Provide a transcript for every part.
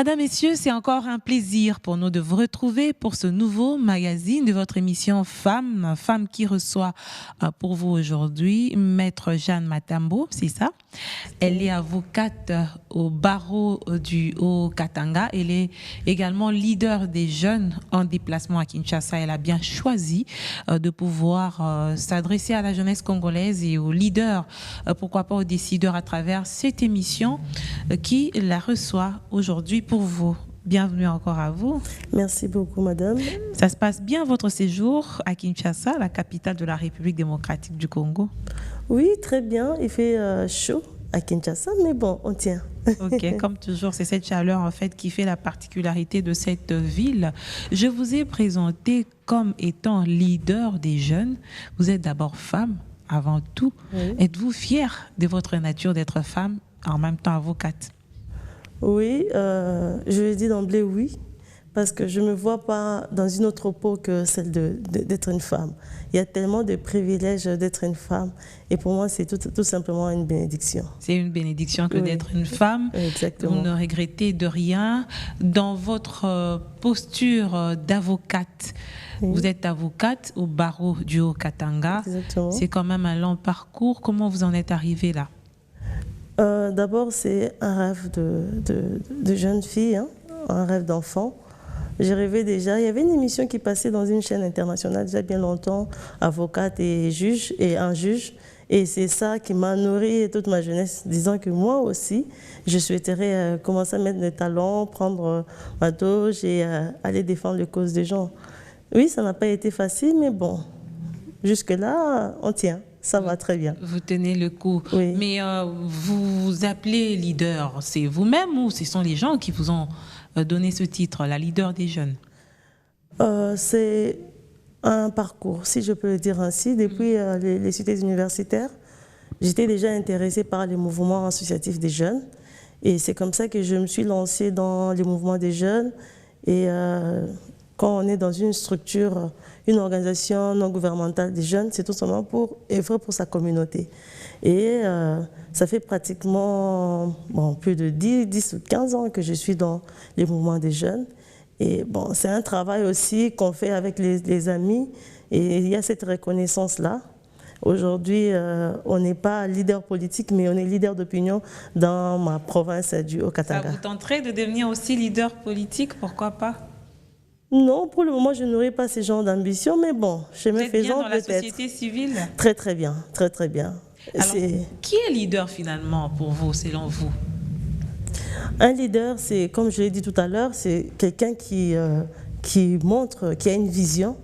Madame, Messieurs, c'est encore un plaisir pour nous de vous retrouver pour ce nouveau magazine de votre émission Femmes. Femme qui reçoit pour vous aujourd'hui Maître Jeanne Matambo, c'est ça? Elle est avocate au barreau du Haut-Katanga. Elle est également leader des jeunes en déplacement à Kinshasa. Elle a bien choisi de pouvoir s'adresser à la jeunesse congolaise et aux leaders, pourquoi pas aux décideurs à travers cette émission qui la reçoit aujourd'hui pour vous. Bienvenue encore à vous. Merci beaucoup, madame. Ça se passe bien votre séjour à Kinshasa, la capitale de la République démocratique du Congo? Oui, très bien. Il fait chaud à Kinshasa, mais bon, on tient. Ok, comme toujours, c'est cette chaleur en fait qui fait la particularité de cette ville. Je vous ai présenté comme étant leader des jeunes. Vous êtes d'abord femme, avant tout. Oui. Êtes-vous fière de votre nature d'être femme, en même temps avocate? Oui, je le dis d'emblée oui, parce que je ne me vois pas dans une autre peau que celle d'être une femme. Il y a tellement de privilèges d'être une femme, et pour moi, c'est tout simplement une bénédiction. C'est une bénédiction que d'être une femme. Exactement. Vous ne regrettez de rien. Dans votre posture d'avocate, vous êtes avocate au barreau du Haut-Katanga. C'est quand même un long parcours. Comment vous en êtes arrivée là? D'abord, c'est un rêve de jeune fille, hein, un rêve d'enfant. J'ai rêvé déjà, il y avait une émission qui passait dans une chaîne internationale déjà bien longtemps, avocate et juge, et un juge. Et c'est ça qui m'a nourri toute ma jeunesse, disant que moi aussi, je souhaiterais commencer à mettre des talons, prendre ma doge et aller défendre les causes des gens. Oui, ça n'a pas été facile, mais bon, jusque-là, on tient. Ça va très bien. Vous tenez le coup. Oui. Mais vous vous appelez leader, c'est vous-même ou ce sont les gens qui vous ont donné ce titre, la leader des jeunes? C'est un parcours, si je peux le dire ainsi. Depuis les cités universitaires, j'étais déjà intéressée par les mouvements associatifs des jeunes. Et c'est comme ça que je me suis lancée dans les mouvements des jeunes. Et quand on est dans une structure, une organisation non gouvernementale des jeunes, c'est tout simplement pour œuvrer pour sa communauté. Et ça fait pratiquement plus de 10 ou 15 ans que je suis dans les mouvements des jeunes. Et bon, c'est un travail aussi qu'on fait avec les amis. Et il y a cette reconnaissance-là. Aujourd'hui, on n'est pas leader politique, mais on est leader d'opinion dans ma province du Haut-Katanga. Ça vous tenterait de devenir aussi leader politique, pourquoi pas? Non, pour le moment, je n'aurai pas ce genre d'ambition, mais bon, chemin faisant peut-être. Vous êtes bien dans la société civile? Très, très bien, très, très bien. Alors, qui est leader finalement pour vous, selon vous? Un leader, c'est, comme je l'ai dit tout à l'heure, c'est quelqu'un qui montre, qui a une vision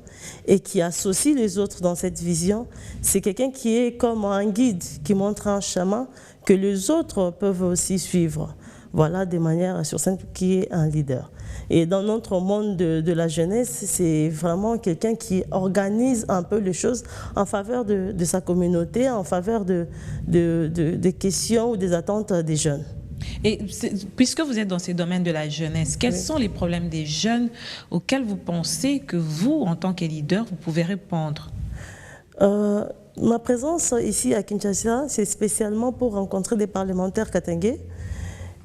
et qui associe les autres dans cette vision. C'est quelqu'un qui est comme un guide, qui montre un chemin que les autres peuvent aussi suivre. Voilà, de manière sur scène, qui est un leader. Et dans notre monde de la jeunesse, c'est vraiment quelqu'un qui organise un peu les choses en faveur de sa communauté, en faveur des questions ou des attentes des jeunes. Et puisque vous êtes dans ces domaines de la jeunesse, quels sont les problèmes des jeunes auxquels vous pensez que vous, en tant que leader, vous pouvez répondre? Ma présence ici à Kinshasa, c'est spécialement pour rencontrer des parlementaires katangais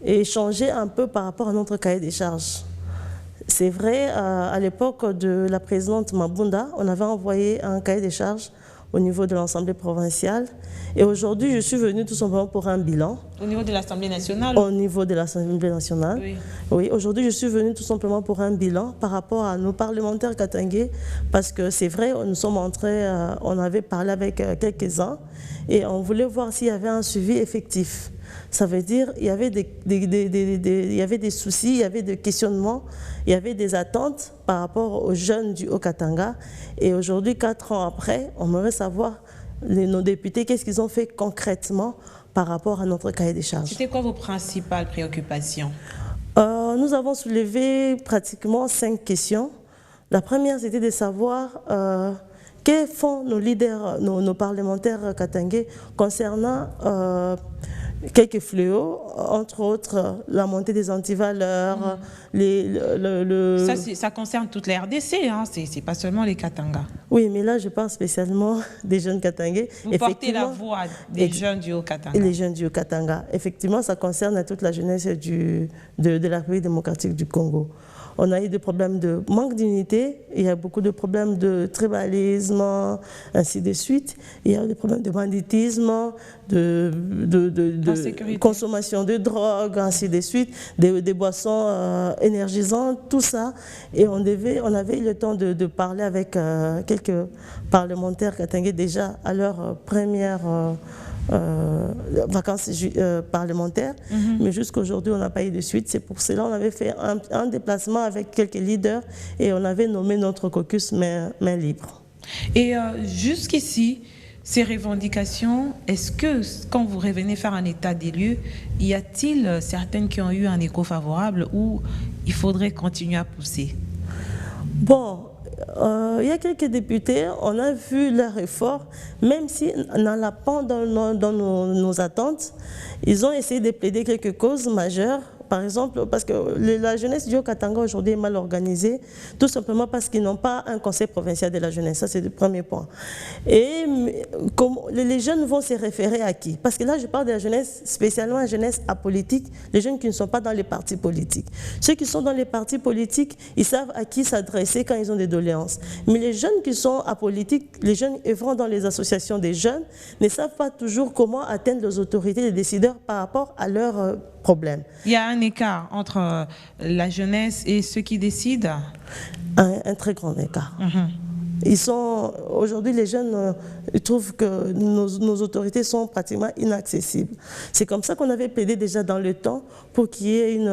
et échanger un peu par rapport à notre cahier des charges. C'est vrai, à l'époque de la présidente Mabunda, on avait envoyé un cahier des charges au niveau de l'Assemblée provinciale. Et aujourd'hui, je suis venue tout simplement pour un bilan. Au niveau de l'Assemblée nationale? Au niveau de l'Assemblée nationale. Oui. Oui, aujourd'hui, je suis venue tout simplement pour un bilan par rapport à nos parlementaires katangais, parce que c'est vrai, nous sommes entrés, on avait parlé avec quelques-uns, et on voulait voir s'il y avait un suivi effectif. Ça veut dire qu'il y avait des soucis, il y avait des questionnements, il y avait des attentes par rapport aux jeunes du Haut-Katanga. Et aujourd'hui, 4 ans après, on aimerait savoir, nos députés, qu'est-ce qu'ils ont fait concrètement par rapport à notre cahier des charges. C'était quoi vos principales préoccupations? Nous avons soulevé pratiquement 5 questions. La première, c'était de savoir que font nos leaders, nos parlementaires katangais concernant quelques fléaux, entre autres la montée des antivaleurs, Ça concerne toute la RDC, hein? C'est pas seulement les Katanga. Oui, mais là je parle spécialement des jeunes Katangais. Vous portez la voix des jeunes du Haut-Katanga. Les jeunes du Haut-Katanga. Effectivement, ça concerne toute la jeunesse de la République démocratique du Congo. On a eu des problèmes de manque d'unité, il y a beaucoup de problèmes de tribalisme, ainsi de suite. Il y a des problèmes de banditisme, de consommation de drogue, ainsi de suite, des boissons énergisantes, tout ça. Et on avait eu le temps de parler avec quelques parlementaires katangais déjà à leur première vacances parlementaires, mais jusqu'aujourd'hui on n'a pas eu de suite. C'est pour cela qu'on avait fait un déplacement avec quelques leaders et on avait nommé notre caucus main libre. Et jusqu'ici, ces revendications, est-ce que quand vous revenez faire un état des lieux, y a-t-il certaines qui ont eu un écho favorable ou il faudrait continuer à pousser? Bon, il y a quelques députés, on a vu leur effort, même si n'allant pas dans nos attentes, ils ont essayé de plaider quelques causes majeures. Par exemple, parce que la jeunesse du Haut-Katanga aujourd'hui est mal organisée, tout simplement parce qu'ils n'ont pas un conseil provincial de la jeunesse. Ça, c'est le premier point. Et comme les jeunes vont se référer à qui? Parce que là, je parle de la jeunesse, spécialement la jeunesse apolitique, les jeunes qui ne sont pas dans les partis politiques. Ceux qui sont dans les partis politiques, ils savent à qui s'adresser quand ils ont des doléances. Mais les jeunes qui sont apolitiques, les jeunes œuvrant dans les associations des jeunes, ne savent pas toujours comment atteindre les autorités, les décideurs par rapport à leurs problèmes. Il y a un écart entre la jeunesse et ceux qui décident? Un très grand écart. Aujourd'hui, les jeunes ils trouvent que nos autorités sont pratiquement inaccessibles. C'est comme ça qu'on avait plaidé déjà dans le temps pour qu'il y ait une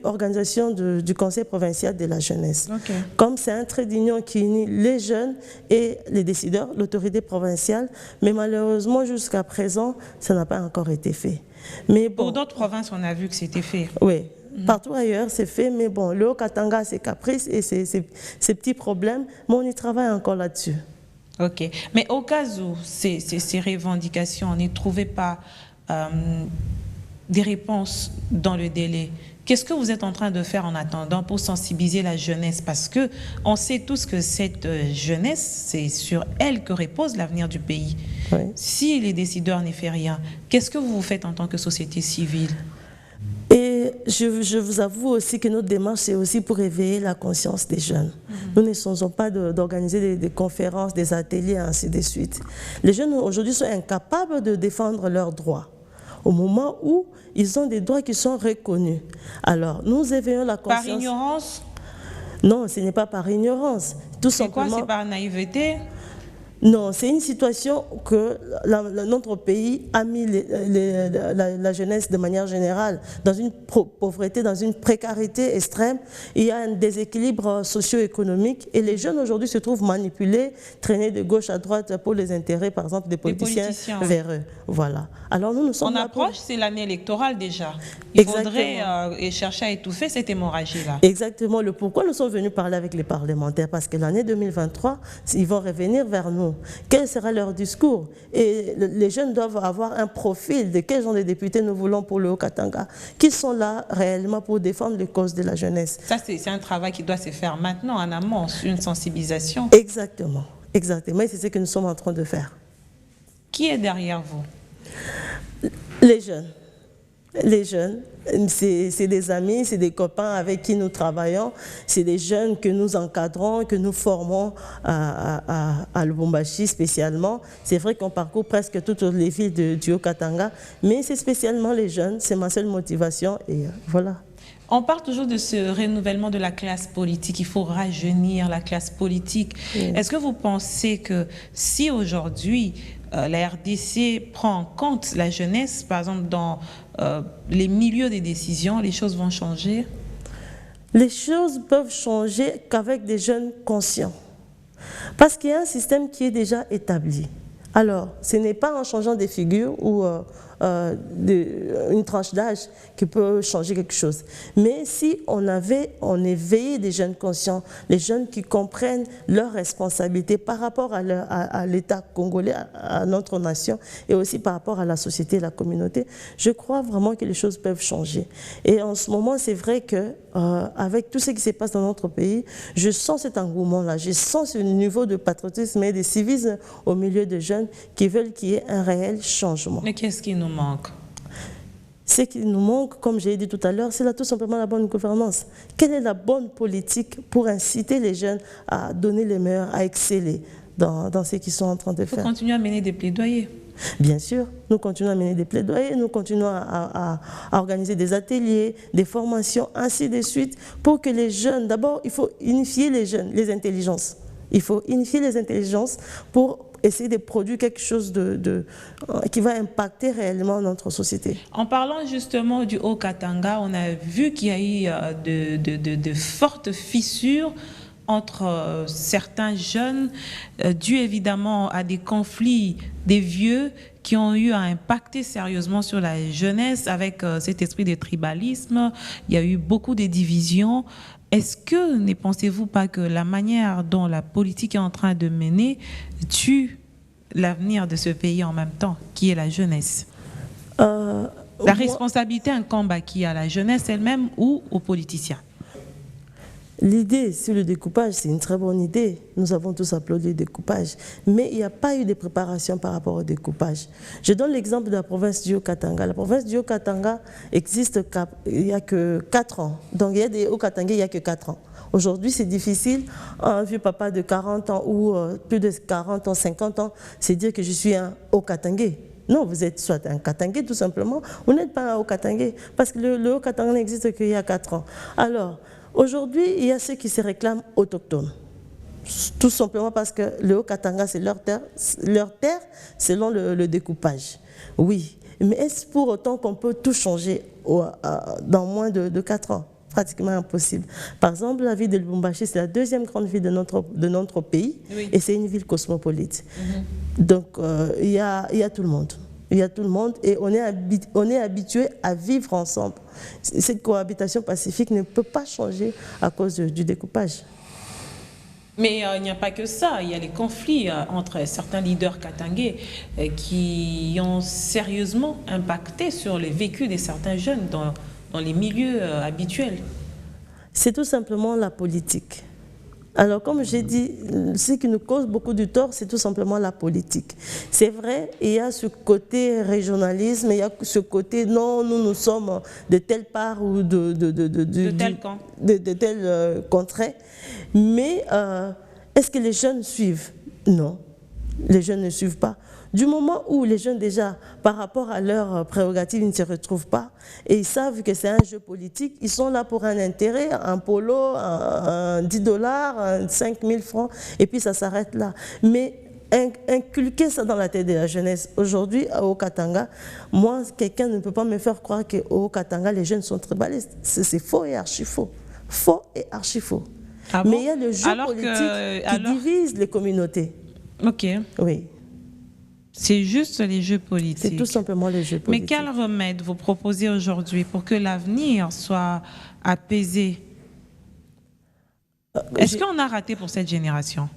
organisation du Conseil provincial de la jeunesse. Okay. Comme c'est un trait d'union qui unit les jeunes et les décideurs, l'autorité provinciale, mais malheureusement, jusqu'à présent, ça n'a pas encore été fait. Mais bon, pour d'autres provinces, on a vu que c'était fait. Oui. Partout ailleurs, c'est fait, mais bon, le Haut-Katanga, c'est caprice et ces petits problèmes, mais on y travaille encore là-dessus. Ok. Mais au cas où ces revendications n'y trouvaient pas des réponses dans le délai, qu'est-ce que vous êtes en train de faire en attendant pour sensibiliser la jeunesse? Parce qu'on sait tous que cette jeunesse, c'est sur elle que repose l'avenir du pays. Oui. Si les décideurs n'y font rien, qu'est-ce que vous faites en tant que société civile? Et je vous avoue aussi que notre démarche, c'est aussi pour éveiller la conscience des jeunes. Nous ne faisons pas d'organiser des conférences, des ateliers, ainsi de suite. Les jeunes aujourd'hui sont incapables de défendre leurs droits au moment où ils ont des droits qui sont reconnus. Alors, nous éveillons la conscience. Par ignorance? Non, ce n'est pas par ignorance. Tout simplement. C'est quoi? C'est par naïveté? Non, c'est une situation que notre pays a mis la jeunesse de manière générale dans une pauvreté, dans une précarité extrême. Il y a un déséquilibre socio-économique et les jeunes aujourd'hui se trouvent manipulés, traînés de gauche à droite pour les intérêts, par exemple, des politiciens vers eux. Voilà. Alors nous sommes là. On approche, c'est l'année électorale déjà. Il faudrait chercher à étouffer cette hémorragie-là. Exactement. Le pourquoi nous sommes venus parler avec les parlementaires, parce que l'année 2023, ils vont revenir vers nous. Quel sera leur discours? Et les jeunes doivent avoir un profil de quels genre de députés nous voulons pour le Haut-Katanga, qui sont là réellement pour défendre les causes de la jeunesse. Ça, c'est un travail qui doit se faire maintenant, en amont, une sensibilisation. Exactement, exactement. Et c'est ce que nous sommes en train de faire. Qui est derrière vous? Les jeunes. Les jeunes, c'est des amis, c'est des copains avec qui nous travaillons, c'est des jeunes que nous encadrons, que nous formons à Lubumbashi spécialement. C'est vrai qu'on parcourt presque toutes les villes du Haut-Katanga, mais c'est spécialement les jeunes, c'est ma seule motivation et voilà. On parle toujours de ce renouvellement de la classe politique, il faut rajeunir la classe politique. Oui. Est-ce que vous pensez que si aujourd'hui la RDC prend en compte la jeunesse, par exemple dans les milieux des décisions, les choses vont changer? Les choses peuvent changer qu'avec des jeunes conscients. Parce qu'il y a un système qui est déjà établi. Alors, ce n'est pas en changeant des figures ou une tranche d'âge qui peut changer quelque chose. Mais si on éveillait des jeunes conscients, les jeunes qui comprennent leurs responsabilités par rapport à l'État congolais, à notre nation, et aussi par rapport à la société et la communauté, je crois vraiment que les choses peuvent changer. Et en ce moment, c'est vrai que avec tout ce qui se passe dans notre pays, je sens cet engouement-là, je sens ce niveau de patriotisme et de civisme au milieu de jeunes qui veulent qu'il y ait un réel changement. Mais qu'est-ce qui nous manque? Ce qui nous manque, comme j'ai dit tout à l'heure, c'est là tout simplement la bonne gouvernance. Quelle est la bonne politique pour inciter les jeunes à donner le meilleur, à exceller dans ce qu'ils sont en train de faire? Il faut continuer à mener des plaidoyers. Bien sûr, nous continuons à mener des plaidoyers, nous continuons à organiser des ateliers, des formations, ainsi de suite, pour que les jeunes, d'abord, il faut unifier les jeunes, les intelligences. Il faut unifier les intelligences pour essayer de produire quelque chose qui va impacter réellement notre société. En parlant justement du Haut-Katanga, on a vu qu'il y a eu de fortes fissures entre certains jeunes, dû évidemment à des conflits des vieux qui ont eu à impacter sérieusement sur la jeunesse avec cet esprit de tribalisme. Il y a eu beaucoup de divisions. Est-ce que ne pensez-vous pas que la manière dont la politique est en train de mener tue l'avenir de ce pays en même temps, qui est la jeunesse? La responsabilité incombe à qui? À la jeunesse elle-même ou aux politiciens? L'idée sur le découpage, c'est une très bonne idée. Nous avons tous applaudi le découpage. Mais il n'y a pas eu de préparation par rapport au découpage. Je donne l'exemple de la province du Haut-Katanga. La province du Haut-Katanga existe il n'y a que 4 ans. Donc il y a des Haut-Katangais, il n'y a que 4 ans. Aujourd'hui, c'est difficile. Un vieux papa de 40 ans ou plus de 40 ans, 50 ans, c'est dire que je suis un Haut-Katangais. Non, vous êtes soit un Katangais tout simplement, vous n'êtes pas un Haut-Katangais. Parce que le Haut-Katanga n'existe qu'il y a 4 ans. Alors, aujourd'hui, il y a ceux qui se réclament autochtones. Tout simplement parce que le Haut-Katanga, c'est leur terre selon le découpage. Oui, mais est-ce pour autant qu'on peut tout changer dans moins de 4 ans? Pratiquement impossible. Par exemple, la ville de Lubumbashi, c'est la deuxième grande ville de notre pays, oui. Et c'est une ville cosmopolite. Donc, il y a tout le monde. Il y a tout le monde et on est habitué à vivre ensemble. Cette cohabitation pacifique ne peut pas changer à cause du découpage. Mais il n'y a pas que ça, il y a les conflits entre certains leaders katangais qui ont sérieusement impacté sur le vécu de certains jeunes dans les milieux habituels. C'est tout simplement la politique. Alors, comme j'ai dit, ce qui nous cause beaucoup de tort, c'est tout simplement la politique. C'est vrai, il y a ce côté régionalisme, il y a ce côté, non, nous sommes de telle part ou de tel camp. De tel contrée. Mais est-ce que les jeunes suivent? Non, les jeunes ne suivent pas. Du moment où les jeunes, déjà, par rapport à leurs prérogatives, ils ne se retrouvent pas et ils savent que c'est un jeu politique, ils sont là pour un intérêt, un polo, un 10 $, 5 000 francs, et puis ça s'arrête là. Mais inculquer ça dans la tête de la jeunesse. Aujourd'hui, au Katanga, moi, quelqu'un ne peut pas me faire croire qu'au Katanga, les jeunes sont tribalistes. C'est faux et archi faux. Faux et archi faux. Ah bon? Mais il y a le jeu politique qui divise les communautés. Ok. Oui. C'est juste les jeux politiques. C'est tout simplement les jeux politiques. Mais quel remède vous proposez aujourd'hui pour que l'avenir soit apaisé? Est-ce qu'on a raté pour cette génération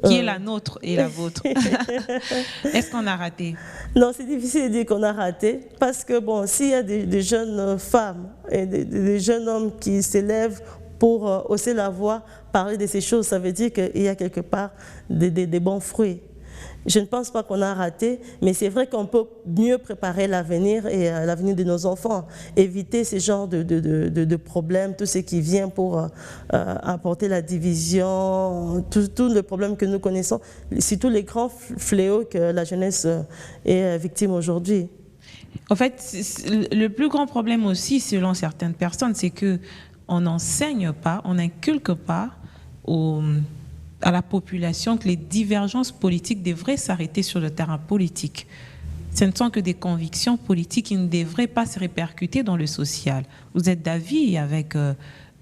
qui est la nôtre et la vôtre? Est-ce qu'on a raté? Non, c'est difficile de dire qu'on a raté parce que bon, s'il y a des jeunes femmes et des jeunes hommes qui s'élèvent pour hausser la voix, parler de ces choses, ça veut dire qu'il y a quelque part des bons fruits. Je ne pense pas qu'on a raté, mais c'est vrai qu'on peut mieux préparer l'avenir et l'avenir de nos enfants, éviter ce genre de problèmes, tout ce qui vient pour apporter la division, tous les problèmes que nous connaissons, surtout les grands fléaux que la jeunesse est victime aujourd'hui. En fait, le plus grand problème aussi, selon certaines personnes, c'est qu'on n'enseigne pas, on n'inculque pas à la population que les divergences politiques devraient s'arrêter sur le terrain politique. Ce ne sont que des convictions politiques qui ne devraient pas se répercuter dans le social. Vous êtes d'avis avec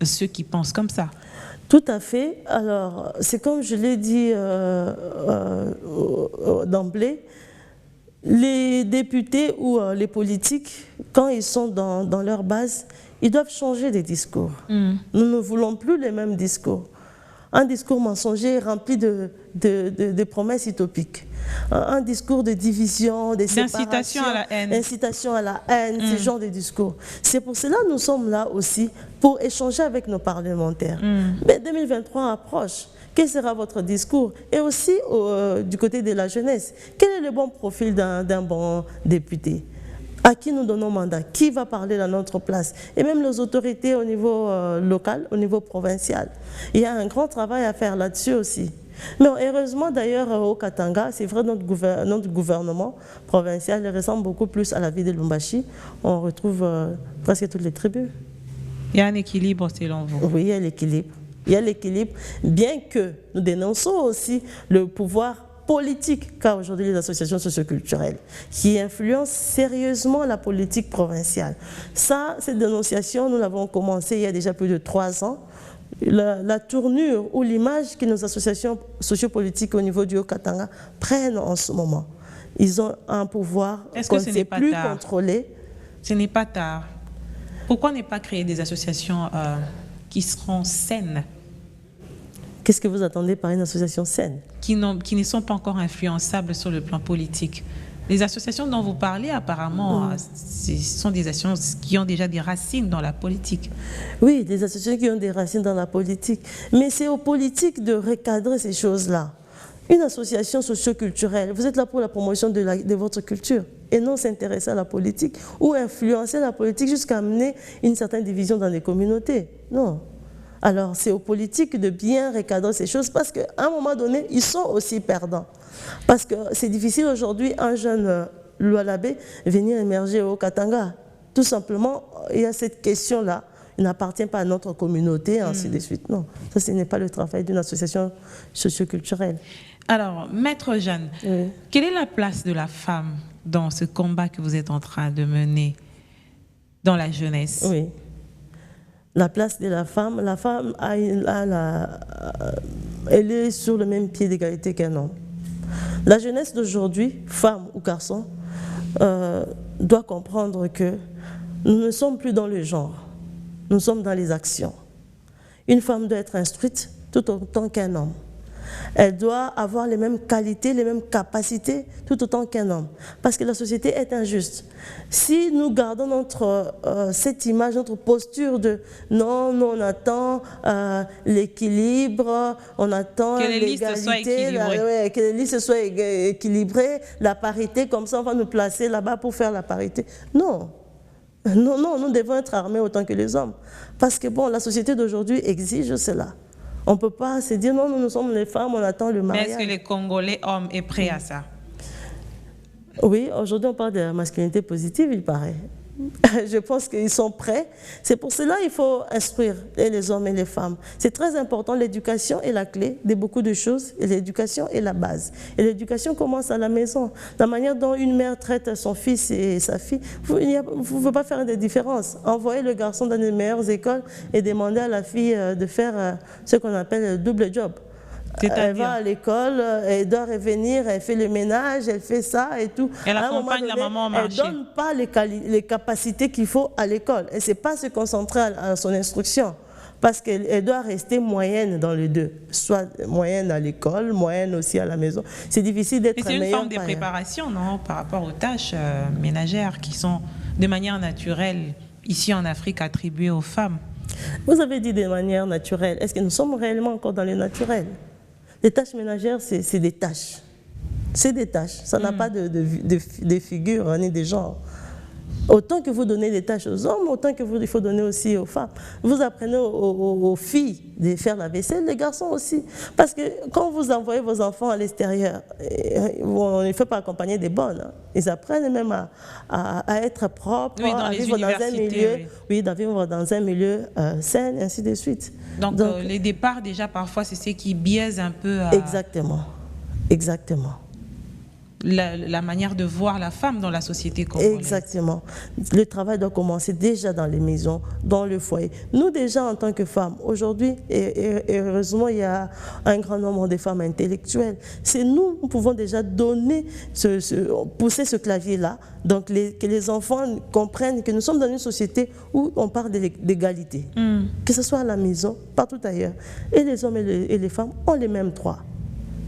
ceux qui pensent comme ça? Tout à fait. Alors, c'est comme je l'ai dit d'emblée, Les députés ou les politiques, quand ils sont dans leur base, ils doivent changer de discours. Nous ne voulons plus les mêmes discours. Un discours mensonger rempli de promesses utopiques. Un discours de division, de séparation, d'incitation à la haine. incitation à la haine, ce genre de discours. C'est pour cela que nous sommes là aussi, pour échanger avec nos parlementaires. Mais 2023 approche. Quel sera votre discours? Et aussi, du côté de la jeunesse, quel est le bon profil d'un bon député? À qui nous donnons mandat? Qui va parler à notre place? Et même les autorités au niveau local, au niveau provincial. Il y a un grand travail à faire là-dessus aussi. Mais heureusement d'ailleurs au Katanga, c'est vrai, notre gouvernement provincial ressemble beaucoup plus à la ville de Lumbashi. On retrouve presque toutes les tribus. Il y a un équilibre selon vous? Oui, il y a l'équilibre. Il y a l'équilibre, bien que nous dénonçons aussi le pouvoir politique qu'a aujourd'hui les associations socioculturelles, qui influencent sérieusement la politique provinciale. Ça, cette dénonciation, nous l'avons commencé il y a déjà plus de 3 ans. La tournure ou l'image que nos associations sociopolitiques au niveau du Haut-Katanga prennent en ce moment. Ils ont un pouvoir qu'on ne sait plus contrôler. Ce n'est pas tard. Pourquoi ne pas créer des associations qui seront saines? Qu'est-ce que vous attendez par une association saine? Qui ne sont pas encore influençables sur le plan politique. Les associations dont vous parlez, apparemment, ce sont des associations qui ont déjà des racines dans la politique. Oui, des associations qui ont des racines dans la politique. Mais c'est aux politiques de recadrer ces choses-là. Une association socio-culturelle, vous êtes là pour la promotion de votre culture et non s'intéresser à la politique ou influencer la politique jusqu'à amener une certaine division dans les communautés. Non. Alors, c'est aux politiques de bien recadrer ces choses parce qu'à un moment donné, ils sont aussi perdants. Parce que c'est difficile aujourd'hui, un jeune Lualabé venir émerger au Katanga. Tout simplement, il y a cette question-là. Il n'appartient pas à notre communauté, ainsi de suite. Non, ça, ce n'est pas le travail d'une association socioculturelle. Alors, Maître Jeanne, quelle est la place de la femme dans ce combat que vous êtes en train de mener dans la jeunesse? Oui. La place de la femme elle est sur le même pied d'égalité qu'un homme. La jeunesse d'aujourd'hui, femme ou garçon, doit comprendre que nous ne sommes plus dans le genre, nous sommes dans les actions. Une femme doit être instruite tout autant qu'un homme. Elle doit avoir les mêmes qualités, les mêmes capacités, tout autant qu'un homme. Parce que la société est injuste. Si nous gardons cette image, notre posture de non, nous on attend l'équilibre, on attend l'égalité, que les listes soient équilibrées, la parité, comme ça on va nous placer là-bas pour faire la parité. Non. Non, non, nous devons être armés autant que les hommes. Parce que bon, la société d'aujourd'hui exige cela. On ne peut pas se dire, non, nous sommes les femmes, on attend le mariage. Mais est-ce que les Congolais hommes sont prêts à ça? Oui, aujourd'hui on parle de la masculinité positive, il paraît. Je pense qu'ils sont prêts. C'est pour cela qu'il faut instruire les hommes et les femmes. C'est très important. L'éducation est la clé de beaucoup de choses. Et l'éducation est la base. Et l'éducation commence à la maison. La manière dont une mère traite son fils et sa fille, vous ne pouvez pas faire de différence. Envoyer le garçon dans les meilleures écoles et demander à la fille de faire ce qu'on appelle le double job. Elle va à l'école, elle doit revenir, elle fait le ménage, elle fait ça et tout. Elle accompagne la maman au marché. Elle ne donne pas les capacités qu'il faut à l'école. Elle ne sait pas se concentrer à son instruction. Parce qu'elle doit rester moyenne dans les deux. Soit moyenne à l'école, moyenne aussi à la maison. C'est difficile d'être meilleure. C'est une forme de préparation, non, par rapport aux tâches ménagères qui sont de manière naturelle, ici en Afrique, attribuées aux femmes. Vous avez dit de manière naturelle. Est-ce que nous sommes réellement encore dans le naturel? Les tâches ménagères, c'est des tâches. C'est des tâches. Ça n'a pas de figure ni de genre. Autant que vous donnez des tâches aux hommes, autant qu'il faut donner aussi aux femmes. Vous apprenez aux filles de faire la vaisselle, les garçons aussi. Parce que quand vous envoyez vos enfants à l'extérieur, il ne faut pas accompagner des bonnes. Hein. Ils apprennent même à être propres, à vivre dans un milieu, à vivre dans un milieu sain, et ainsi de suite. Donc les départs, déjà, parfois, c'est ce qui biaise un peu. Exactement. Exactement. la manière de voir la femme dans la société congolaise. Exactement. Le travail doit commencer déjà dans les maisons, dans le foyer. Nous déjà en tant que femmes, aujourd'hui, et heureusement il y a un grand nombre de femmes intellectuelles, c'est nous pouvons déjà donner, pousser ce clavier-là, donc que les enfants comprennent que nous sommes dans une société où on parle d'égalité, que ce soit à la maison, partout ailleurs. Et les hommes et les femmes ont les mêmes droits.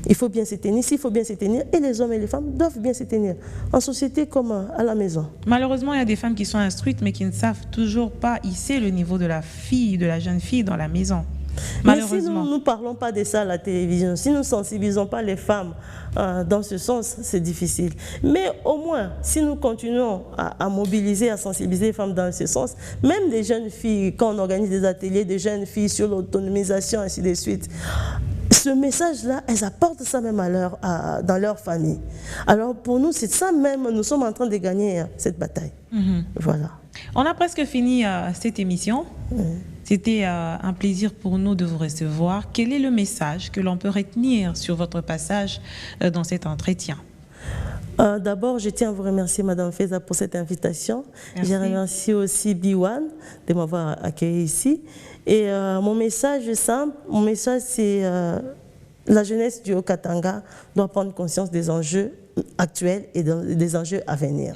Il faut bien se tenir, s'il faut bien se tenir, et les hommes et les femmes doivent bien se tenir, en société comme à la maison. Malheureusement, il y a des femmes qui sont instruites, mais qui ne savent toujours pas hisser le niveau de la fille, de la jeune fille dans la maison. Malheureusement. Mais si nous ne parlons pas de ça à la télévision, si nous ne sensibilisons pas les femmes dans ce sens, c'est difficile. Mais au moins, si nous continuons à mobiliser, à sensibiliser les femmes dans ce sens, même des jeunes filles, quand on organise des ateliers des jeunes filles sur l'autonomisation, ainsi de suite, ce message-là, elles apportent ça même dans leur famille. Alors pour nous, c'est ça même, nous sommes en train de gagner cette bataille. Voilà. On a presque fini cette émission. C'était un plaisir pour nous de vous recevoir. Quel est le message que l'on peut retenir sur votre passage dans cet entretien? D'abord, je tiens à vous remercier, Madame Feza, pour cette invitation. Merci. Je remercie aussi Biwan de m'avoir accueilli ici. Et mon message est simple, mon message c'est la jeunesse du Haut-Katanga doit prendre conscience des enjeux actuels et des enjeux à venir.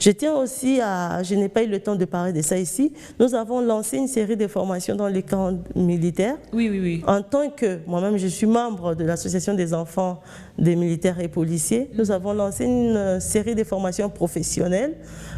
Je tiens aussi je n'ai pas eu le temps de parler de ça ici, nous avons lancé une série de formations dans les camps militaires. Oui. En tant que, moi-même je suis membre de l'association des enfants des militaires et policiers, nous avons lancé une série de formations professionnelles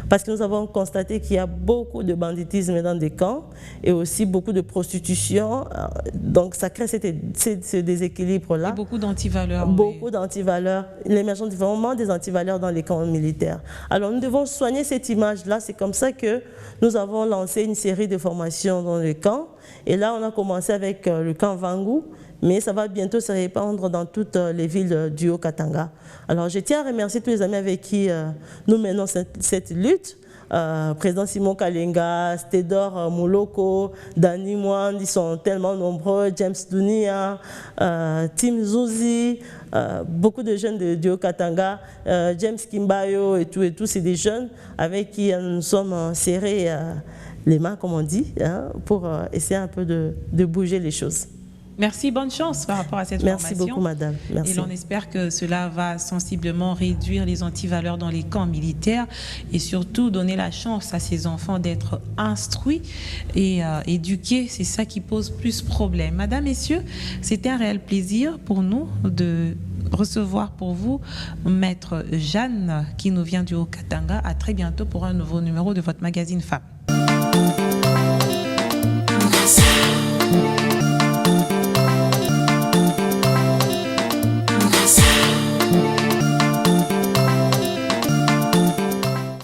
parce que nous avons constaté qu'il y a beaucoup de banditisme dans des camps et aussi beaucoup de prostitution, donc ça crée ce déséquilibre-là. Et beaucoup d'antivaleurs. Beaucoup d'antivaleurs, l'émergence vraiment des antivaleurs dans les camps militaires. Alors nous devons soigner cette image-là, c'est comme ça que nous avons lancé une série de formations dans les camps, et là on a commencé avec le camp Vangu, mais ça va bientôt se répandre dans toutes les villes du Haut-Katanga. Alors je tiens à remercier tous les amis avec qui nous menons cette lutte. Président Simon Kalenga, Stédor Mouloko, Dani Mwand, ils sont tellement nombreux, James Dunia, Tim Zouzi, beaucoup de jeunes du Haut-Katanga, James Kimbayo et tout, c'est des jeunes avec qui nous sommes serrés les mains, comme on dit, pour essayer un peu de bouger les choses. Merci, bonne chance par rapport à cette formation. Merci beaucoup, madame. Merci. Et l'on espère que cela va sensiblement réduire les antivaleurs dans les camps militaires et surtout donner la chance à ces enfants d'être instruits et éduqués. C'est ça qui pose plus problème. Madame, messieurs, c'était un réel plaisir pour nous de recevoir pour vous Maître Jeanne qui nous vient du Haut-Katanga. À très bientôt pour un nouveau numéro de votre magazine Femmes.